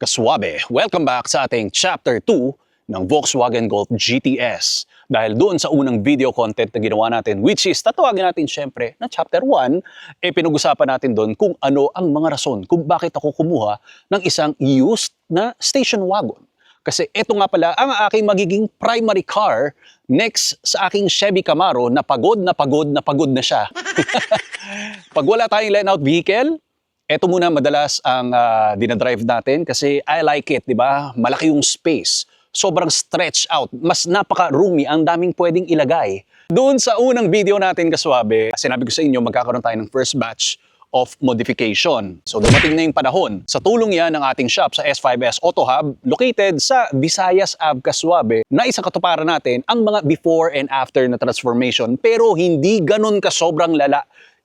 Kaswabe, welcome back sa ating Chapter 2 ng Volkswagen Golf GTS. Dahil doon sa unang video content na ginawa natin, which is tatawagin natin syempre na Chapter 1, pinag-usapan natin doon kung ano ang mga rason kung bakit ako kumuha ng isang used na station wagon. Kasi ito nga pala ang aking magiging primary car next sa aking Chevy Camaro na pagod na siya. Pag wala tayong line-out vehicle, ito muna madalas ang dinadrive natin kasi I like it, di ba? Malaki yung space. Sobrang stretch out. Mas napaka-roomy. Ang daming pwedeng ilagay. Doon sa unang video natin, Kaswabe, sinabi ko sa inyo, magkakaroon tayo ng first batch of modification. So dumating na yung panahon. Sa tulong yan ng ating shop sa S5S Auto Hub, located sa Visayas Ave, Kaswabe, na isang katuparan natin ang mga before and after na transformation. Pero hindi ganun ka sobrang lala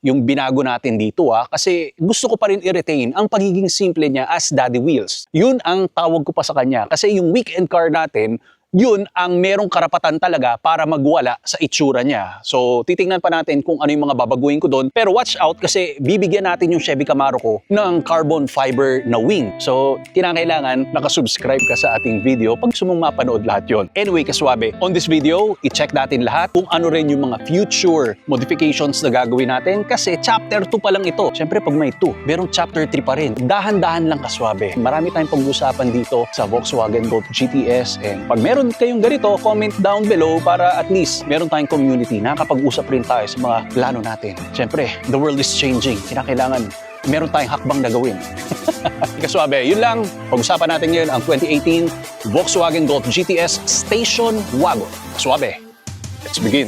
yung binago natin dito kasi gusto ko pa rin i-retain ang pagiging simple niya as Daddy Wheels. Yun ang tawag ko pa sa kanya kasi yung weekend car natin, yun ang merong karapatan talaga para magwala sa itsura niya. So, titingnan pa natin kung ano yung mga babaguhin ko doon. Pero watch out kasi bibigyan natin yung Chevy Camaro ko ng carbon fiber na wing. So, kinakailangan nakasubscribe ka sa ating video pag gusto mong mapanood lahat yon. Anyway, Kaswabe, on this video, i-check natin lahat kung ano rin yung mga future modifications na gagawin natin kasi chapter 2 pa lang ito. Siyempre, pag may 2, merong chapter 3 pa rin. Dahan-dahan lang, Kaswabe. Marami tayong pag-usapan dito sa Volkswagen Golf GTS and pag meron kayong ganito, comment down below para at least meron tayong community. Nakakapag-usap rin tayo sa mga plano natin. Siyempre, the world is changing. Kinakailangan meron tayong hakbang na gawin. Kaswabe, yun lang. Pag-usapan natin ngayon ang 2018 Volkswagen Golf GTS Station Wagon. Kaswabe, let's begin.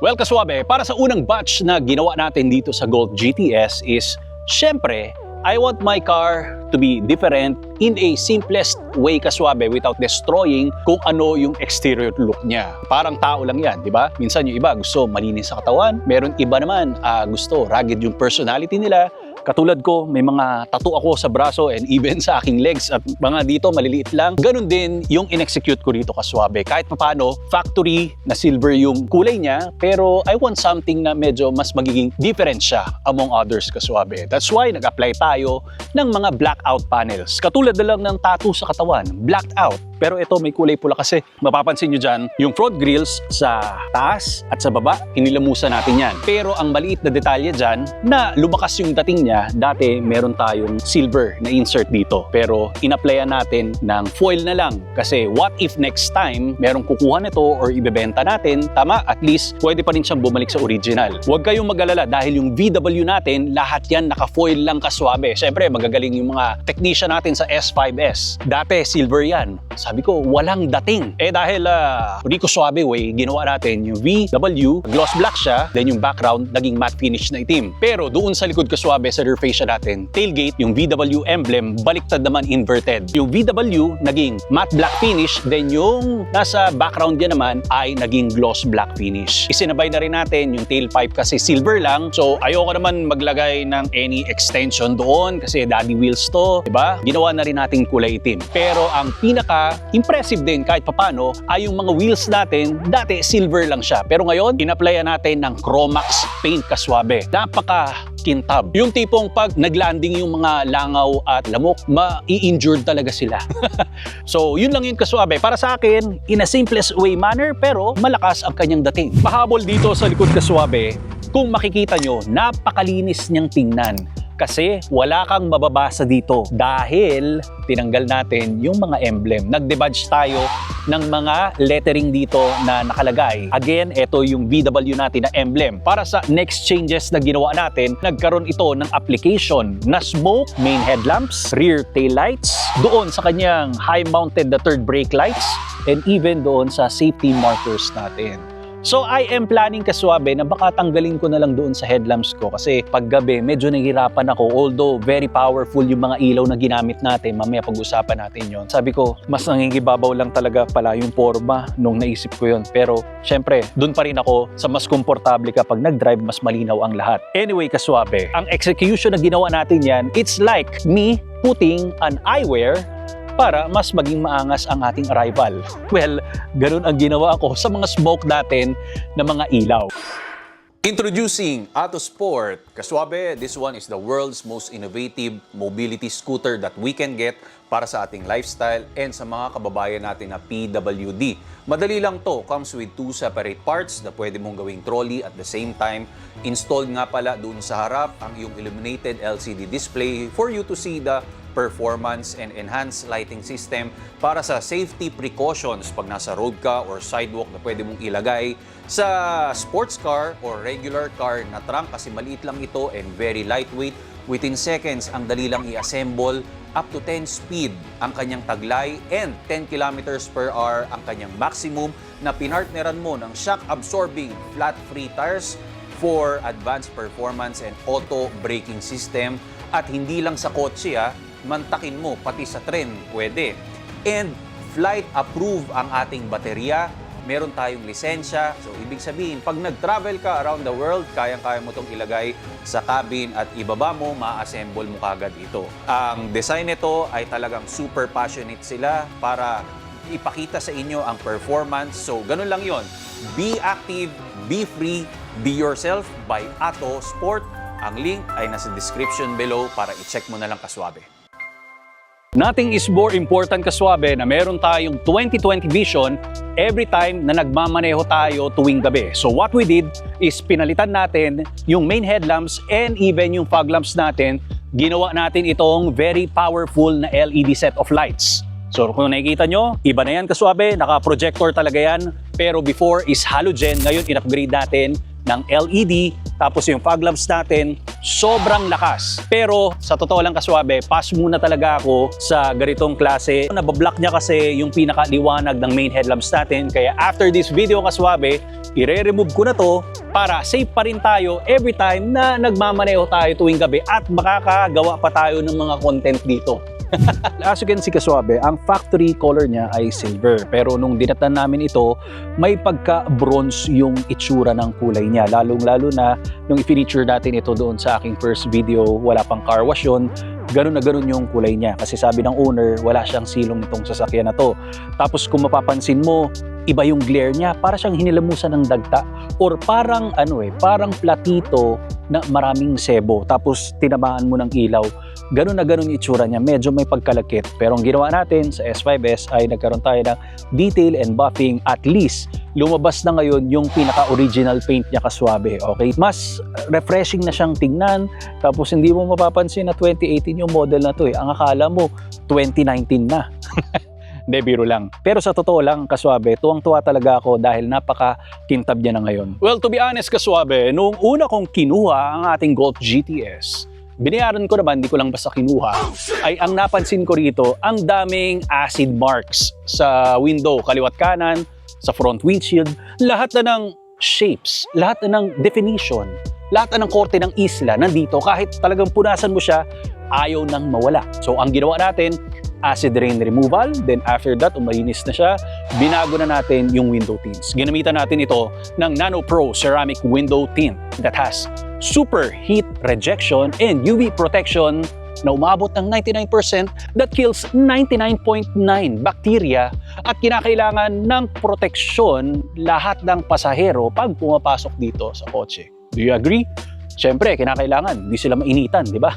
Well, Kaswabe, para sa unang batch na ginawa natin dito sa Golf GTS is, syempre, I want my car to be different in a simplest way, Kaswabe, without destroying kung ano yung exterior look niya. Parang tao lang yan, di ba? Minsan yung iba gusto malinis sa katawan, meron iba naman gusto rugged yung personality nila. Katulad ko, may mga tattoo ako sa braso and even sa aking legs at mga dito maliliit lang. Ganun din yung in-execute ko dito, Kaswabe. Kahit paano, factory na silver yung kulay niya, pero I want something na medyo mas magiging different siya among others, Kaswabe. That's why nag-apply tayo ng mga blackout panels. Katulad na lang ng tattoo sa katawan, blacked out. Pero ito may kulay pula kasi mapapansin nyo dyan, yung front grills sa taas at sa baba, inilamusan natin yan. Pero ang maliit na detalye dyan, na lumakas yung dating niya, dati meron tayong silver na insert dito. Pero in-applyan natin ng foil na lang. Kasi what if next time, merong kukuha nito or ibebenta natin, tama, at least pwede pa rin siyang bumalik sa original. Huwag kayong mag-alala dahil yung VW natin, lahat yan naka-foil lang, Kaswabe. Siyempre, magagaling yung mga technician natin sa S5S. Dati, silver yan. Sabi ko, walang dating. Dahil Rico Suave way, ginawa natin yung VW, gloss black siya, then yung background, naging matte finish na itim. Pero doon sa likod, Kaswabe, sa rear fascia natin, tailgate, yung VW emblem, baliktad naman inverted. Yung VW, naging matte black finish, then yung nasa background niya naman ay naging gloss black finish. Isinabay na rin natin yung tailpipe kasi silver lang. So, ayoko naman maglagay ng any extension doon kasi Daddy Wheels to, diba? Ginawa na rin natin kulay itim. Pero ang impressive din kahit papano ay yung mga wheels natin, dati silver lang siya. Pero ngayon, in-applyan natin ng Chromax paint, Kaswabe. Napaka-kintab. Yung tipong pag naglanding yung mga langaw at lamok, ma-i-injured talaga sila. So, yun lang yun, Kaswabe. Para sa akin, in a simplest way manner, pero malakas ang kanyang dating. Pahabol dito sa likod, Kaswabe, kung makikita nyo, napakalinis niyang tingnan. Kasi wala kang mababasa dito dahil tinanggal natin yung mga emblem. Nag-debadge tayo ng mga lettering dito na nakalagay. Again, ito yung VW natin na emblem. Para sa next changes na ginawa natin, nagkaroon ito ng application na smoke, main headlamps, rear tail lights, doon sa kanyang high-mounted na third brake lights, and even doon sa safety markers natin. So I am planning, Kaswabe, na baka tanggalin ko na lang doon sa headlamps ko kasi paggabi medyo nahihirapan ako, although very powerful yung mga ilaw na ginamit natin. Mamaya pag-usapan natin yon. Sabi ko, mas nangingibabaw lang talaga pala yung forma nung naisip ko yon. Pero syempre, doon pa rin ako sa mas komportable kapag nag-drive, mas malinaw ang lahat. Anyway, Kaswabe, ang execution na ginawa natin yan, it's like me putting an eyewear para mas maging maangas ang ating arrival. Well, ganun ang ginawa ko sa mga smoke natin na mga ilaw. Introducing Autosport. Kaswabe, this one is the world's most innovative mobility scooter that we can get para sa ating lifestyle and sa mga kababayan natin na PWD. Madali lang to. Comes with 2 separate parts na pwede mong gawing trolley at the same time. Installed nga pala doon sa harap ang iyong illuminated LCD display for you to see the performance and enhanced lighting system para sa safety precautions pag nasa road ka or sidewalk na pwede mong ilagay sa sports car or regular car na trunk kasi maliit lang ito and very lightweight. Within seconds, ang dali lang i-assemble. Up to 10 speed ang kanyang taglay and 10 kilometers per hour ang kanyang maximum na pinartneran mo ng shock-absorbing flat-free tires for advanced performance and auto braking system. At hindi lang sa kotse, mantakin mo, pati sa tren, pwede. And flight approved ang ating baterya. Meron tayong lisensya. So, ibig sabihin, pag nag-travel ka around the world, kayang-kaya mo itong ilagay sa cabin at ibaba mo, ma-assemble mo kagad ito. Ang design nito ay talagang super passionate sila para ipakita sa inyo ang performance. So, ganun lang yon. Be active, be free, be yourself by Autosport. Ang link ay nasa description below para i-check mo na lang kaswabe. Nothing is more important kaswabe na meron tayong 20/20 vision every time na nagmamaneho tayo tuwing gabi. So what we did is pinalitan natin yung main headlamps and even yung fog lamps natin. Ginawa natin itong very powerful na LED set of lights. So kung nakikita nyo, iba na yan kaswabe, naka-projector talaga yan. Pero before is halogen, ngayon in-upgrade natin ng LED, tapos yung fog lamps natin, sobrang lakas. Pero sa totoo lang kaswabe, pass muna talaga ako sa ganitong klase. Nabablock niya kasi yung pinakaliwanag ng main headlamps natin. Kaya after this video kaswabe, i-remove ko na to para safe pa rin tayo every time na nagmamaneho tayo tuwing gabi at makakagawa pa tayo ng mga content dito. As you can see kaswabe, ang factory color niya ay silver. Pero nung dinatan namin ito, may pagka-bronze yung itsura ng kulay niya. Lalong-lalo na nung i-feature natin ito doon sa aking first video, wala pang car wash yun. Ganun na ganun yung kulay niya. Kasi sabi ng owner, wala siyang silong nitong sasakyan na to. Tapos kung mapapansin mo, iba yung glare niya. Para siyang hinilamusan ng dagta. Or parang parang platito na maraming sebo. Tapos tinamaan mo ng ilaw. Ganun na ganun yung itsura niya. Medyo may pagkalakit. Pero ang ginawa natin sa S5S ay nagkaroon tayo ng detail and buffing. At least, lumabas na ngayon yung pinaka-original paint niya kaswabe. Okay? Mas refreshing na siyang tingnan. Tapos hindi mo mapapansin na 2018 yung model na to eh. Ang akala mo, 2019 na. Hindi, biro lang. Pero sa totoo lang, kaswabe, tuwang-tuwa talaga ako dahil napaka-kintab niya na ngayon. Well, to be honest, kaswabe, nung una kong kinuha ang ating Golf GTS, binayaran ko naman, di ko lang basta kinuha, ay ang napansin ko rito, ang daming acid marks sa window, kaliwat kanan, sa front windshield, lahat na ng shapes, lahat na ng definition, lahat na ng korte ng isla nandito, kahit talagang punasan mo siya, ayaw nang mawala. So, ang ginawa natin, acid rain removal. Then after that, umalinis na siya. Binago na natin yung window tints. Ginamitan natin ito ng Nano Pro Ceramic Window Tint that has super heat rejection and UV protection na umabot ng 99% that kills 99.9 bacteria at kinakailangan ng proteksyon lahat ng pasahero pag pumapasok dito sa kotse. Do you agree? Siyempre, kinakailangan. Hindi sila mainitan, di ba?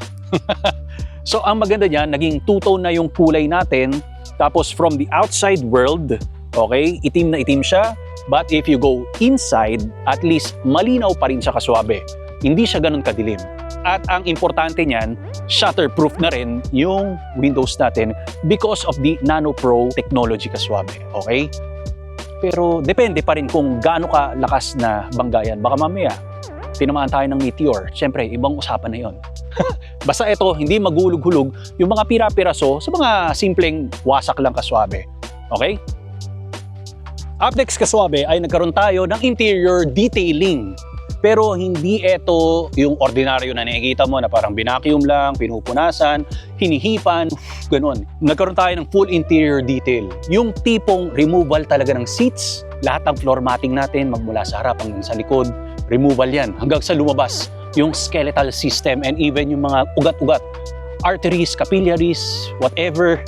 So, ang maganda niyan, naging two-tone na yung kulay natin. Tapos, from the outside world, okay, itim na itim siya. But if you go inside, at least malinaw pa rin siya kaswabe. Hindi siya ganun kadilim. At ang importante niyan, shutterproof na rin yung windows natin because of the Nano Pro technology kaswabe. Okay? Pero depende pa rin kung gaano ka lakas na banggayan. Baka mamaya, tinamaan tayo ng meteor. Siyempre, ibang usapan na yon. Basta ito, hindi magulog-hulog yung mga pira-piraso sa mga simpleng wasak lang kaswabe. Okay? Up next kaswabe ay nagkaroon tayo ng interior detailing. Pero hindi ito yung ordinaryo na nakikita mo na parang binacuum lang, pinupunasan, hinihipan, ganun. Nagkaroon tayo ng full interior detail. Yung tipong removal talaga ng seats, lahat ng floor matting natin magmula sa harap hanggang sa likod, removal yan hanggang sa lumabas yung skeletal system and even yung mga ugat-ugat arteries, capillaries, whatever.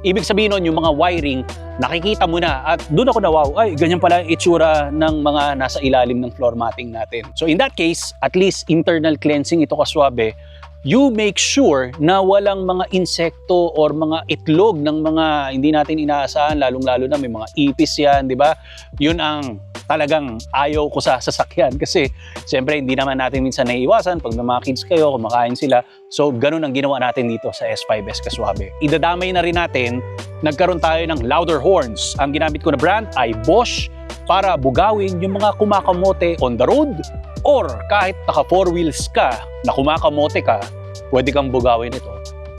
Ibig sabihin nun, yung mga wiring, nakikita mo na at doon ako na wow, ay ganyan pala yung itsura ng mga nasa ilalim ng floor matting natin. So in that case, at least internal cleansing ito kaswabe, you make sure na walang mga insekto or mga itlog ng mga hindi natin inaasahan, lalong-lalo na may mga ipis yan, di ba? Yun ang talagang ayaw ko sa sasakyan kasi siyempre hindi naman natin minsan naiiwasan pag may mga kids kayo, kumakain sila. So ganun ang ginawa natin dito sa S5S Kaswabe. Idadamay na rin natin, nagkaroon tayo ng louder horns. Ang ginamit ko na brand ay Bosch para bugawin yung mga kumakamote on the road or kahit naka 4 wheels ka na kumakamote ka, pwede kang bugawin ito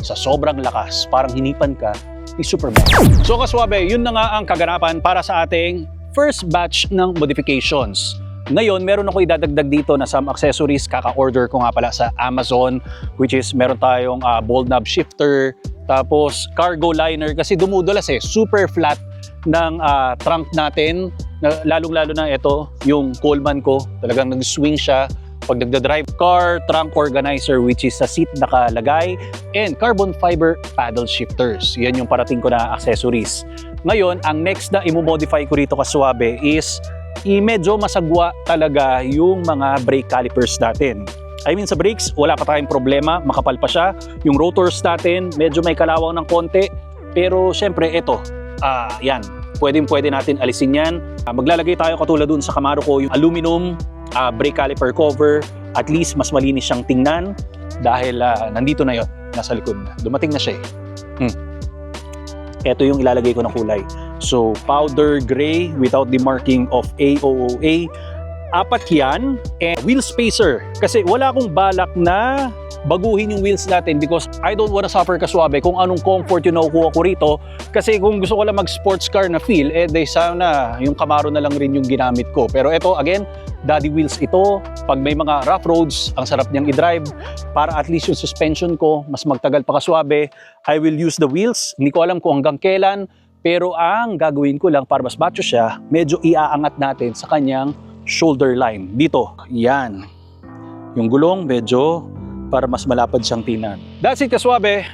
sa sobrang lakas, parang hinipan ka ni Superman. So Kaswabe, yun na nga ang kaganapan para sa ating first batch ng modifications. Ngayon, meron ako idadagdag dito na some accessories. Kaka-order ko nga pala sa Amazon, which is meron tayong bolt knob shifter, tapos cargo liner kasi dumudulas super flat ng trunk natin. Lalong-lalo na ito, yung Coleman ko, talagang nag-swing siya pag nagda-drive. Car trunk organizer, which is sa seat nakalagay, and carbon fiber paddle shifters. Yan yung parating ko na accessories. Ngayon, ang next na i-modify ko rito Kaswabe is medyo masagwa talaga yung mga brake calipers natin. I mean sa brakes, wala pa tayong problema, makapal pa siya. Yung rotors natin, medyo may kalawang ng konti. Pero syempre, ito, yan, pwede natin alisin yan. Maglalagay tayo katulad dun sa Camaro ko, yung aluminum brake caliper cover. At least mas malinis siyang tingnan dahil nandito na yun, nasa likod na. Dumating na siya Ito yung ilalagay ko na kulay. So, powder gray without the marking of AOOA. 4 yan. And wheel spacer. Kasi wala akong balak na baguhin yung wheels natin because I don't wanna suffer Kaswabe kung anong comfort yung nakukuha ko rito. Kasi kung gusto ko lang mag-sports car na feel, sana yung Camaro na lang rin yung ginamit ko. Pero ito, again, daddy wheels ito. Pag may mga rough roads, ang sarap niyang i-drive. Para at least yung suspension ko, mas magtagal pa Kaswabe. I will use the wheels. Hindi ko alam kung hanggang kailan. Pero ang gagawin ko lang para mas macho siya, medyo iaangat natin sa kanyang shoulder line. Dito, yan. Yung gulong, medyo para mas malapad siyang tingnan. That's it Kaswabe.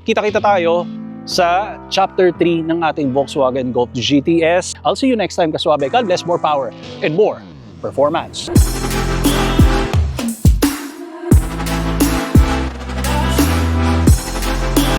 Kita-kita tayo sa Chapter 3 ng ating Volkswagen Golf GTS. I'll see you next time Kaswabe. God bless, more power and more performance.